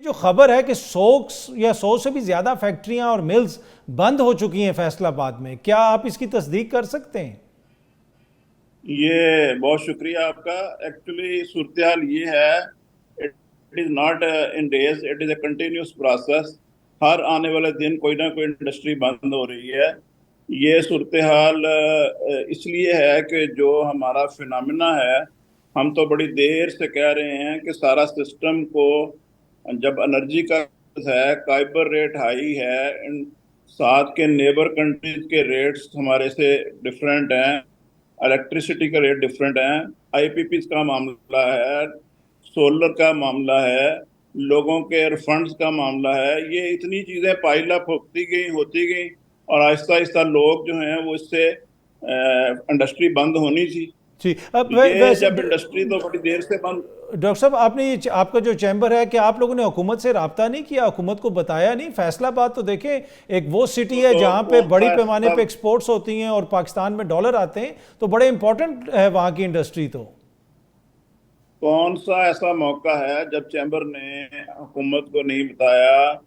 जो खबर है कि 100 से भी ज्यादा फैक्ट्रियां और मिल्स बंद हो चुकी हैं फैसलाबाद में, क्या आप इसकी तस्दीक कर सकते हैं? ये बहुत शुक्रिया आपका। एक्चुअली सूरत हाल ये है, it is not in days, it is a continuous process. हर आने वाले दिन कोई ना कोई इंडस्ट्री बंद हो रही है। ये सूरत हाल इसलिए है कि जो हमारा फिनोमिना है, हम तो बड़ी देर से कह रहे हैं कि सारा सिस्टम को, जब एनर्जी का है, काइबर रेट हाई है, इन साथ के नेबर कंट्रीज के रेट्स हमारे से डिफरेंट हैं, इलेक्ट्रिसिटी का रेट डिफरेंट है, आईपीपी का मामला है, सोलर का मामला है, लोगों के फंड्स का मामला है। ये इतनी चीजें पाइल अप होती गई होती गई, और आहिस्ता आहिस्ता लोग जो हैं वो इससे इंडस्ट्री बंद होनी थी। जी, तो अब ये वैसे जब इंडस्ट्री तो बड़ी देर से बंद। डॉक्टर साहब, आपने ये आपका जो चैम्बर है, क्या आप लोगों ने हुकूमत से रब्ता नहीं किया, हुकूमत को बताया नहीं? फैसलाबाद तो देखें, एक वो सिटी है तो जहाँ पे कौन बड़ी सा पैमाने ऐसा पे एक्सपोर्ट्स होती हैं और पाकिस्तान में डॉलर आते हैं, तो बड़े इंपॉर्टेंट है वहाँ की इंडस्ट्री तो। कौन सा ऐसा मौका है जब चैम्बर ने हुकूमत को नहीं बताया?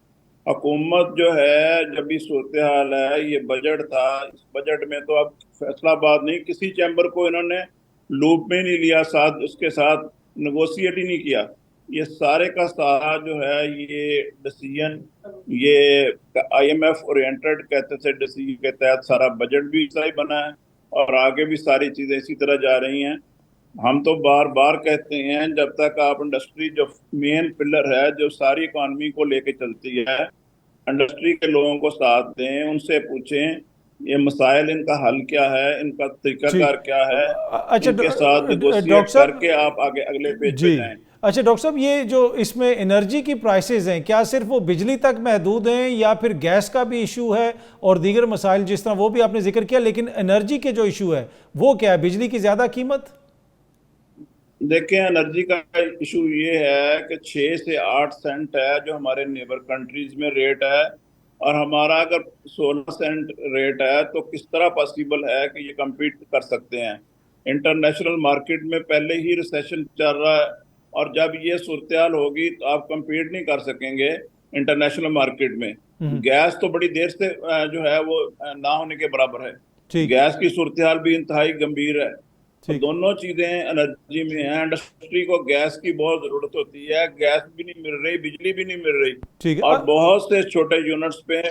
हुकूमत जो है, जब भी सूरत हाल है, ये बजट था, इस बजट में तो अब फैसलाबाद नहीं, किसी चैम्बर को इन्होंने लूप में नहीं लिया, साथ उसके साथ नेगोशिएट ही नहीं किया। ये सारे का सारा जो है, ये डिसीजन, ये आईएमएफ ओरिएंटेड कहते थे डिसीजन के तहत सारा बजट भी ऐसा ही बना है, और आगे भी सारी चीजें इसी तरह जा रही हैं। हम तो बार बार कहते हैं, जब तक आप इंडस्ट्री जो मेन पिलर है, जो सारी इकॉनमी को लेके चलती है, इंडस्ट्री के लोगों को साथ दें, उनसे पूछें ये मसाइल, इनका हल क्या है, इनका तरीकाकार ठीक। क्या है, अच्छा इनके साथ डॉक्टर नेगोशिएट करके साहब। आप आगे अगले पेज पे जी। जाएं। अच्छा डॉक्टर साहब, ये जो इसमें एनर्जी की प्राइसेस हैं, क्या सिर्फ वो बिजली तक महदूद हैं या फिर गैस का भी इशू है और दीगर मसाइल, जिस तरह वो भी आपने जिक्र किया, लेकिन एनर्जी के जो इशू है वो क्या है? बिजली की ज़्यादा कीमत? देखें, एनर्जी का इशू ये है कि 6 से 8 सेंट है जो हमारे नेबर कंट्रीज में रेट है, और हमारा अगर 16 सेंट रेट है, तो किस तरह पॉसिबल है कि ये compete कर सकते हैं? इंटरनेशनल मार्केट में पहले ही रिसेशन चल रहा है, और जब ये सूरत हाल होगी तो आप compete नहीं कर सकेंगे इंटरनेशनल मार्केट में। हम्म। गैस तो बड़ी देर से जो है वो ना होने के बराबर है। ठीक है। गैस की सूरत हाल भी इंतहाई गंभीर है। और ठीक। दोनों चीजें एनर्जी में हैं। इंडस्ट्री को गैस की बहुत जरूरत होती है, गैस भी नहीं मिल रही, बिजली भी नहीं मिल रही, ठीक है। और बहुत से छोटे यूनिट्स पे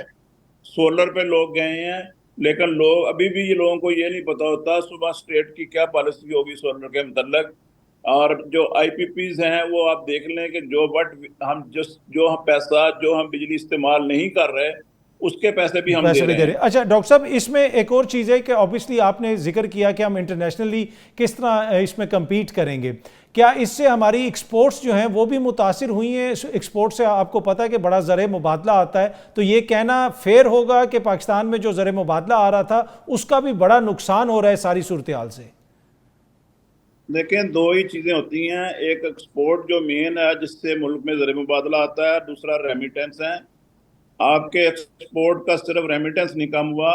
सोलर पे लोग गए हैं। लेकिन लोग अभी भी, ये लोगों को ये नहीं पता होता सुबह स्टेट की क्या पॉलिसी होगी सोलर के मतलब। और जो आईपीपीज हैं, वो आप देख लें कि जो बट हम जो हम पैसा, जो हम बिजली इस्तेमाल नहीं कर रहे, उसके पैसे भी हम पैसे दे भी रहे दे रहे हैं। हैं। अच्छा डॉक्टर साहब, इसमें एक और चीज़ है कि ऑब्वियसली आपने जिक्र किया कि हम इंटरनेशनली किस तरह इसमें compete करेंगे। क्या इससे हमारी एक्सपोर्ट्स जो हैं वो भी मुतासिर हुई हैं? एक्सपोर्ट से आपको पता है कि बड़ा ज़र मुबादला आता है, तो ये कहना फेयर होगा कि पाकिस्तान में जो ज़र मुबादला आ रहा था उसका भी बड़ा नुकसान हो रहा है सारी सूरत हाल से? देखें, दो ही चीजें होती हैं, एक एक्सपोर्ट जो मेन है जिससे मुल्क में ज़र मुबादला आता है, दूसरा रेमिटेंस है। आपके एक्सपोर्ट का सिर्फ रेमिटेंस नहीं कम हुआ,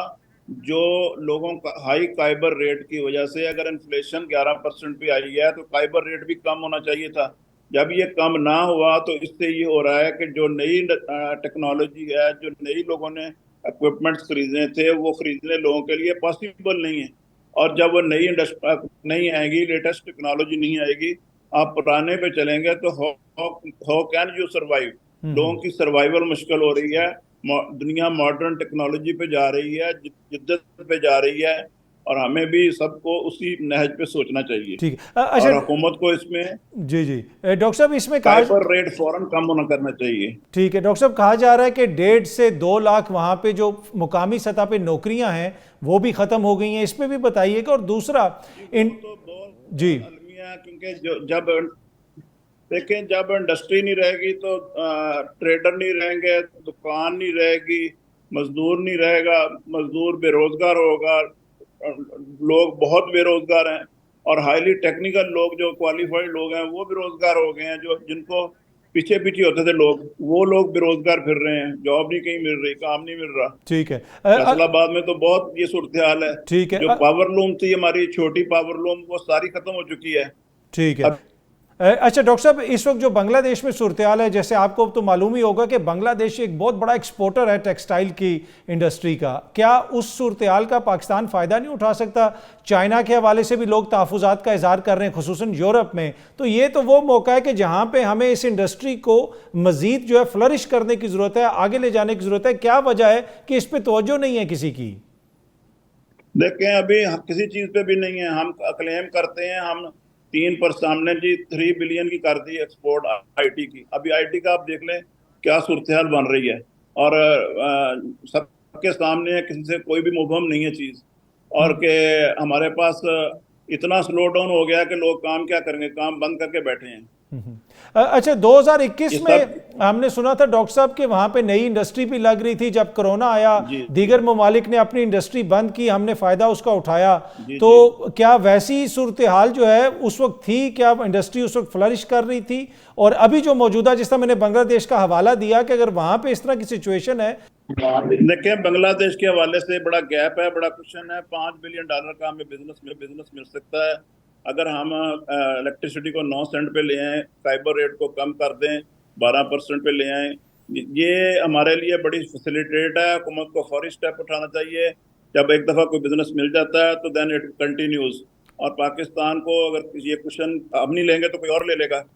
जो लोगों का हाई काइबर रेट की वजह से, अगर इन्फ्लेशन 11% पे आई है तो काइबर रेट भी कम होना चाहिए था। जब ये कम ना हुआ तो इससे ये हो रहा है कि जो नई टेक्नोलॉजी है, जो नई लोगों ने इक्विपमेंट्स खरीदने थे, वो खरीदने लोगों के लिए पॉसिबल नहीं है। और जब वो नई इंडस्ट्री नहीं आएगी, लेटेस्ट टेक्नोलॉजी नहीं आएगी, आप पुराने पे चलेंगे तो हाउ कैन यू सर्वाइव? लोगों की सर्वाइवल मुश्किल हो रही है। दुनिया मॉडर्न टेक्नोलॉजी पे जा रही है, जिद्दत पे जा रही है, और हमें भी सबको उसी नहज पे सोचना चाहिए। ठीक है। अच्छा। और हुकूमत को इसमें जी जी। डॉक्टर साहब, इसमें कहा, काइबर रेट फौरन कम होना करना चाहिए। ठीक है डॉक्टर साहब, कहा जा रहा है कि 1.5 से 2 लाख वहाँ पे जो मुकामी सतह पे नौकरियां हैं वो भी ख़त्म हो गई हैं, इसमें भी बताइएगा। और दूसरा जी, वो इन। तो बहुत जी। अलमिया है, क्योंकि जो जब देखें, जब इंडस्ट्री नहीं रहेगी तो ट्रेडर नहीं रहेंगे, दुकान नहीं रहेगी, मजदूर नहीं रहेगा, मजदूर बेरोजगार होगा, लोग बहुत बेरोजगार हैं, और हाईली टेक्निकल लोग, जो क्वालिफाइड लोग हैं, वो बेरोजगार हो गए हैं। जो जिनको पीछे पीछे होते थे लोग, वो लोग बेरोजगार फिर रहे हैं, जॉब नहीं कहीं मिल रही, काम नहीं मिल रहा। ठीक है। फैसलाबाद में तो बहुत ये सूरत हाल है। ठीक है। जो पावर लूम थी, हमारी छोटी पावर लूम, वो सारी खत्म हो चुकी है। ठीक है। अब अच्छा डॉक्टर साहब, इस वक्त जो बांग्लादेश में सूरत हाल है, जैसे आपको तो मालूम ही होगा कि बांग्लादेश एक बहुत बड़ा एक्सपोर्टर है टेक्सटाइल की इंडस्ट्री का। क्या उस सूरत हाल का पाकिस्तान फ़ायदा नहीं उठा सकता? चाइना के हवाले से भी लोग तहफ़्फ़ुज़ात का इज़हार कर रहे हैं, खुसूसन यूरोप में। तो ये तो वो मौका है कि जहाँ पे हमें इस इंडस्ट्री को मज़ीद जो है फ्लरिश करने की ज़रूरत है, आगे ले जाने की ज़रूरत है। क्या वजह है कि इस पर तवज्जो नहीं है किसी की? देखें, अभी किसी चीज पे भी नहीं है। हम क्लेम करते हैं हम 3% हमने जी 3 बिलियन की कर दी एक्सपोर्ट आईटी की। अभी आईटी का आप देख लें क्या सूरत हाल बन रही है। और सबके सामने है, किसी से कोई भी मुबहम नहीं है चीज। और के हमारे पास इतना स्लो डाउन हो गया कि लोग काम क्या करेंगे, काम बंद करके बैठे हैं। अच्छा, 2021 ये सब। में हमने सुना था डॉक्टर साहब कि वहां पे नई इंडस्ट्री भी लग रही थी। जब कोरोना आया, जी दीगर ममालिक ने अपनी इंडस्ट्री बंद की, हमने फायदा उसका उठाया। जी तो जी। क्या वैसी सूरत हाल जो है उस वक्त थी? क्या इंडस्ट्री उस वक्त फ्लरिश कर रही थी? और अभी जो मौजूदा, जिस तरह मैंने बांग्लादेश का हवाला दिया कि अगर वहां पे इस तरह की सिचुएशन है। देखिए, बांग्लादेश के हवाले से बड़ा गैप है, बड़ा क्वेश्चन है। $5 बिलियन का हमें बिजनेस मिल सकता है अगर हम इलेक्ट्रिसिटी को 9 सेंट पे ले आए, फाइबर रेट को कम कर दें, 12% पे ले आए। ये हमारे लिए बड़ी फैसिलिटेट है। हुकूमत को फौरी स्टेप उठाना चाहिए। जब एक दफा कोई बिजनेस मिल जाता है तो देन इट कंटिन्यूज। और पाकिस्तान को अगर ये क्वेश्चन अब नहीं लेंगे तो कोई और ले लेगा।